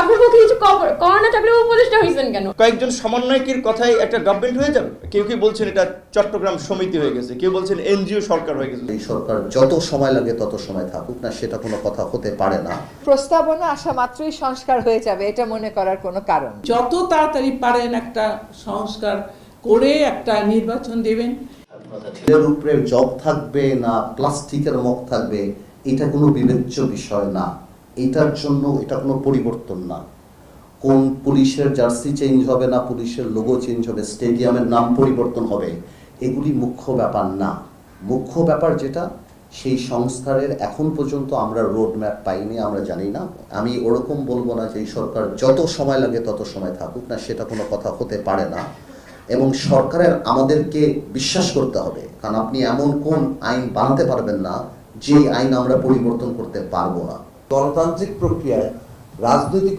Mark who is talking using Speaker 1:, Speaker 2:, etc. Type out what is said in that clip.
Speaker 1: আপনার পক্ষে কিছু করা না থাকলে উপদেষ্টা হয়েছেন কেন?
Speaker 2: কয়েকজন সমন্বয়কের কথাই একটা গভর্নমেন্ট হয়ে যাবে? কেউ কেউ বলছেন এটা চট্টগ্রাম সমিতি হয়ে গেছে, কেউ বলছেন এনজিও সরকার হয়ে গেছে।
Speaker 3: এই সরকার যত সময় লাগে তত সময় থাকুক না, সেটা কোনো কথা হতে পারে না।
Speaker 4: প্রস্তাবনা আসা মাত্রই সংস্কার হয়ে যাবে এটা মনে করার কোনো কারণ।
Speaker 5: যত তাড়াতাড়ি পারেন একটা সংস্কার করে একটা নির্বাচন দেবেন।
Speaker 3: ছেলের উপরে জব থাকবে না প্লাস্টিকের মুখ থাকবে, এটা কোনো বিবেচ্য বিষয় না। এটার জন্য এটা কোনো পরিবর্তন না। কোন পুলিশের জার্সি চেঞ্জ হবে না, পুলিশের লোগো চেঞ্জ হবে, স্টেডিয়ামের নাম পরিবর্তন হবে, এগুলি মুখ্য ব্যাপার না। মুখ্য ব্যাপার যেটা, সেই সংস্কারের এখন পর্যন্ত আমরা রোড ম্যাপ পাইনি, আমরা জানি না। আমি ওরকম বলবো না যে এই সরকার যত সময় লাগে তত সময় থাকুক না, সেটা কোনো কথা হতে পারে না। এবং সরকারের আমাদেরকে বিশ্বাস করতে হবে, কারণ আপনি এমন কোন আইন বানাতে পারবেন না যে আইন আমরা পরিবর্তন করতে পারবো না।
Speaker 6: গণতান্ত্রিক প্রক্রিয়ায় রাজনৈতিক